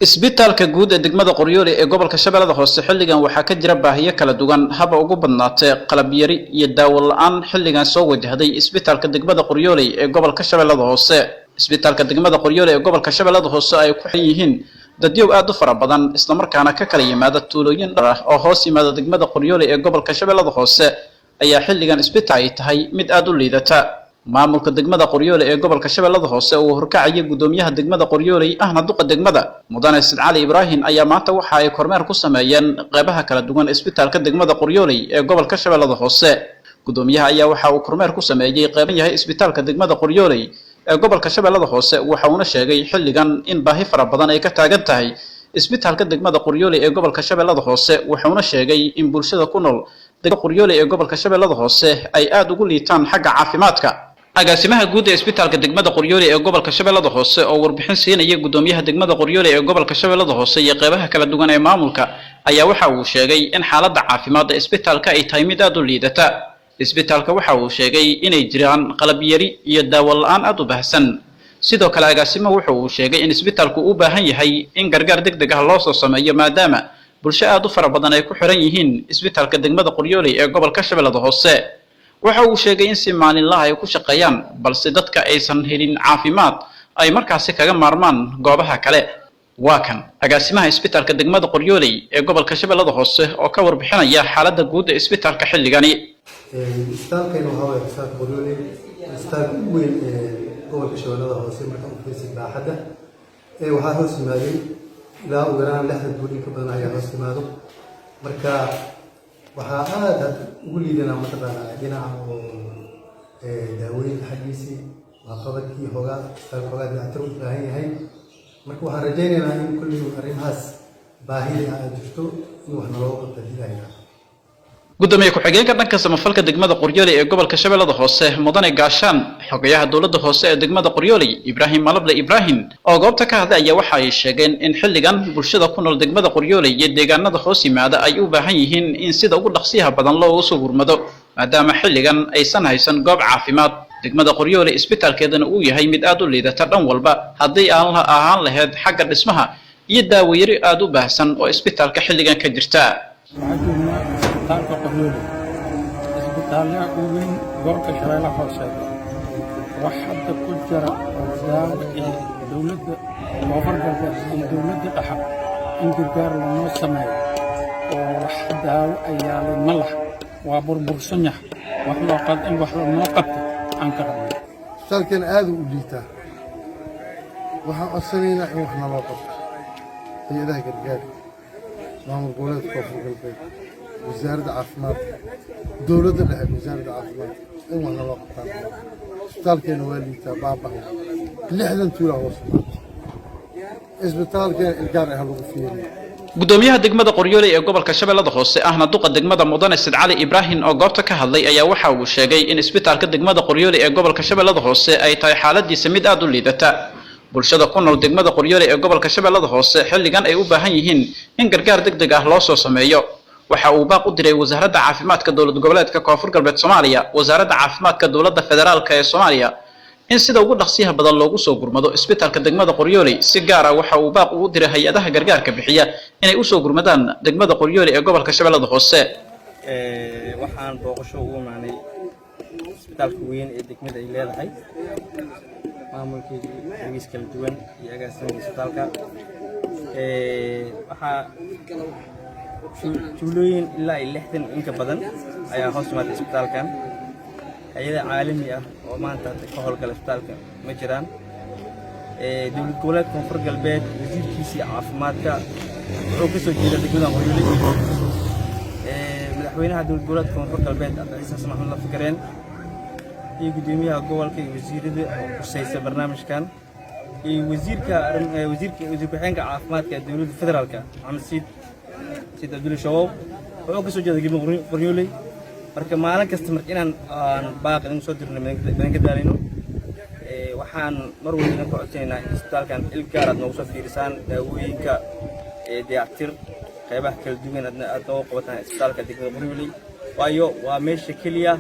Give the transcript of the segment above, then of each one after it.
isbitaalka guud ee degmada Qoryoole ee gobolka Shabeellaha Hoose xilligan waxaa ka jira baahiyo kala duwan haba ugu badnaatay qalab yari iyo daawo la'aan xilligan soo wajahday isbitaalka degmada Qoryoole ee gobolka Shabeellaha Hoose isbitaalka degmada Qoryoole ee gobolka Shabeellaha Hoose ay ku xiran yihiin dadyow aad u fara badan isla markaana ka kala yimaada tuulooyin dhar ah oo hoos yimaada degmada Qoryoole ee gobolka Shabeellaha Hoose ayaa xilligan isbitaal ay tahay mid aad u liidata maamulka degmada Qoryoole ee gobolka Shabeellaha Hoose oo horkacaya gudoomiyaha degmada Qoryoole ahna duqa degmada mudane Said Cali Ibrahim ayaa maanta waxa ay kormeer ku sameeyeen qaybaha kala duwan isbitaalka degmada Qoryoole ee gobolka Shabeellaha Hoose gudoomiyaha ayaa waxa uu kormeer ku sameeyay qaybaha yahay isbitaalka degmada Qoryoole ee gobolka Shabeellaha Hoose waxa uu sheegay xilligan in baahi fara badan ay ka taagan tahay isbitaalka degmada Qoryoole ee gobolka Shabeellaha Hoose waxa uu sheegay in bulshada ku nool degmada Qoryoole ee gobolka Shabeellaha Hoose ay aad ugu liitaan xagga caafimaadka agaasimaha guud ee isbitaalka degmada Qoryoole ee gobolka Shabeellaha Hoose oo warbixin siinaya gudoomiyaha degmada Qoryoole ee gobolka Shabeellaha Hoose iyo qaybaha kala duwan ee maamulka ayaa waxa uu sheegay in xaaladda caafimaad ee isbitaalka ay tahay mid aad u liidata isbitaalka waxa uu sheegay inay jiraan qalab yari iyo daawo la'aan aad u baahsan sidoo kale agaasimaha waxa uu sheegay in isbitaalku u baahan yahay in gargaar degdeg ah loo soo sameeyo maadaama bulsho aad u fara badan ay ku xiran yihiin isbitaalka degmada Qoryoole ee gobolka Shabeellaha Hoose waxa uu sheegay in si maalinlaha ay ku shaqeeyaan balse dadka aysan helin caafimaad ay markaasi kaga maarmaan goobaha kale waa kan agaasimaha isbitaalka degmada Qoryoole ee gobolka Shabeellaha Hoose oo ka warbixinaya xaaladda guud ee isbitaalka xilligani isbitaalkan waxa weeye isbitaalka Qoryoole isbitaalka ugu weyn ee gobolka Shabeellaha Hoose marka uu fiirsan baaxadda waxaa hoos yimaaday ilaa ugu yaraan 60 guri ka badan ayaa hoos yimaado marka waxaa aad ugu liidana mataqaanaa dhinaca oo daawooyinka xaggiisii waa qabadkii hoogaa dayactir u baahan yahay marka waxaan rajaynaynaa in kulli arrimahaas baahida ay jirto in wax naloo qabto dilaaya gudoomiye ku-xigeenka dhanka samafalka degmada Qoryoole ee gobolka Shabeellaha Hoose mudane gaashaan xogayaha dawladda hoose ee degmada Qoryoole Ibrahim Malable Ibrahim oo goobta ka hadlay ayaa waxa ay sheegeen in xilligan bulshada ku nool degmada Qoryoole iyo deegaanada hoos yimaada ay u baahan yihiin in sida ugu dhaqsiyaha badan loo soo gurmado maadaama xilligan aysan haysan goob caafimaad degmada Qoryoole isbitaalkeedana uu yahay mid aad u liidata dhan walba haddii aan ahaan lahayd xagga dhismaha iyo daawo yari aad u baahsan oo isbitaalka xilligan ka jirta isbitaalka uweyn gobolka Shabeellaha Hoose waxaa ku jira daawo ee dawladda koonfur galbeed iyo dawladda dhexe in gargaar loo sameeyo oo wax daawo ayaa ma laha waa burbursan yahay wax loo qabto in wax loo qabto aan ka rabno isbitaalkan aad u liitaa waxaan codsaneynaa in wax naloo qabto hay'adaha gargaar maamul goboleedka koonfur galbeed وزارة العافمات دولة الأهل وزارة العافمات إنه أنا وقتها إسبتال كان والي تبابا اللي حدا نتوله وصلنا إسبتال كان الجار أهله فيه gudoomiyaha degmada Qoryoole ee gobolka Shabeellaha Hoose ahna duqa degmada mudane Said Cali Ibrahim oo goobta ka hadlay ayaa waxa uu sheegay in isbitaalka degmada Qoryoole ee gobolka Shabeellaha Hoose ay tahay xaaladiisa mid aad u liidata bulshada ku nool degmada Qoryoole ee gobolka Shabeellaha Hoose xilligan ay u baahan yihiin in gargaar degdeg ah loo soo sameeyo waxa uu baaq u diray wasaaradda caafimaadka dawlad goboleedka koonfur galbeed Soomaaliya wasaaradda caafimaadka dawladda federaalka ee Soomaaliya in sida ugu dhaqsiyaha badan loogu soo gurmado isbitaalka degmada Qoryoole si gaar ah waxa uu baaq u diray hay'adaha gargaarka bixiya inay u soo gurmadaan degmada Qoryoole ee gobolka Shabeellaha Hoose waxaan booqasho ugu maanay isbitaalka weyn ee degmada ay leedahay maamulkeeda xagiis kala duwan iyo agaasimaha isbitaalka waxa tuulooyin ilaa 60 in ka badan ayaa hoos yimaada isbitaalkan hay'ada caalami ah oo maanta ka howlgala isbitaalka ma jiraan dawlad goboleedka koonfur galbeed wasiirkiisa caafimaadka wuxuu ka soo jeedaa degmada Qoryoole madaxweynaha dawlad goboleedka koonfur galbeed Cabdicasiis Maxamed Lafgareen iyo gudoomiyaha gobolka iyo wasiirada oo kusaysa barnaamijkan iyo wasiirka ku-xigeenka caafimaadka dawladda federaalka Maxamed Said Abdul Shabaab wuxuu ka soo jeedaa degmada Qoryoole marka maalin kasta inaan baaq in soo dirno baan ka daalino waxaan mar walba ku codsanaynaa isbitaalkan il gaar ah noogu soo fiirsaan daawooyinka dayactir qaybaha kala duwan aad oo qabataan isbitaalka degmada Qoryoole waayo waa meesha kaliya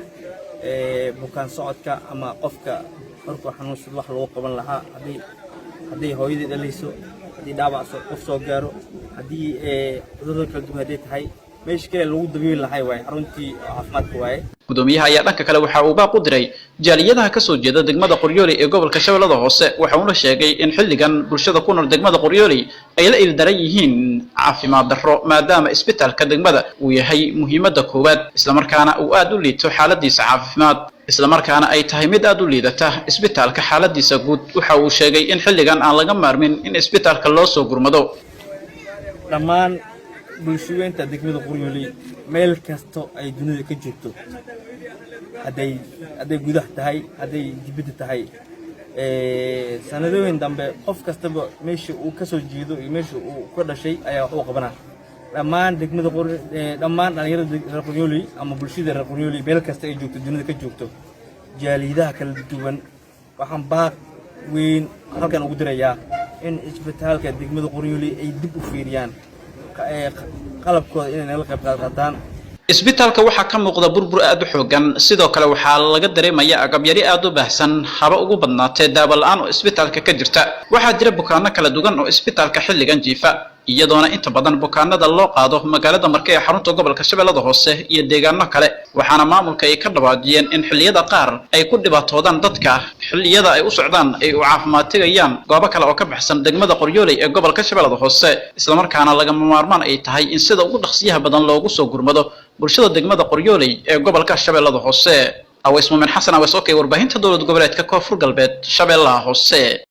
bukaan socodka ama qofka markuu xanuunsan wax loo qaban lahaa hadii hooyadii dhalayso haddii dhaawac qof soo gaaro haddii cudurada kala duwan hadday tahay meesha kale lagu dabiili lahay waaye xaruntii caafimaadka waaye gudoomiyaha ayaa dhanka kale waxa uu baaq u diray jaaliyadaha ka soo jeeda degmada Qoryooley ee gobolka Shabeellada Hoose waxa uu sheegay in xilligan bulshada ku nool degmada Qoryooley ay la ildaran yihiin caafimaad darro maadaama isbitaalka degmada uu yahay muhiimadda koowaad isla markaana uu aad u liito xaaladiisa caafimaad isla markaana ay tahay mid aad u liidata isbitaalka xaaladiisa guud waxa uu sheegay in xilligan aan laga maarmin in isbitaalka loo soo gurmado dhammaan bulshooyinka degmada Qoryooley meel kasto ay dunida ka joogto hadday gudaha tahay hadday dibadda tahay sanadooyin dambe qof kastaba meesha uu ka soo jeedo iyo meesha uu ka dhashay ayaa wax u qabanaa dhammaan degmada dhammaan dhalinyarada reer Qoryooley ama bulshada reer Qoryooley meel kasta ay joogto dunida ka joogto jaaliyadaha kala duwan waxaan baaq weyn halkan ugu dirayaa in isbitaalka degmada Qoryooley ay dib u fiiriyaan qalabkooda inay nala qayb qaataan isbitaalka waxa ka muuqda burbur aad u xoogan sidoo kale waxa laga dareemayaa agab yari aad u baahsan haba ugu badnaatay daawo la'aan oo isbitaalka ka jirta waxa jira bukaanno kala duwan oo isbitaalka xilligan jiifa iyadoona inta badan bukaanada loo qaado magaalada Markay ee xarunta gobolka Shabeellada Hoose iyo deegaano kale waxaana maamulka ay ka dhawaajiyeen in xilliyada qaar ay ku dhibaatoodaan dadka xilliyada ay u socdaan ay u caafimaad tagayaan goobo kale oo ka baxsan degmada Qoryooley ee gobolka Shabeellada Hoose isla markaana laga maarmaan ay tahay in sida ugu dhaqsiyaha badan loogu soo gurmado bulshada degmada Qoryooley ee gobolka Shabeellada Hoose Aways Muumin Xasan Aways oo warbaahinta dowlad goboleedka Koonfur Galbeed Shabeellaha Hoose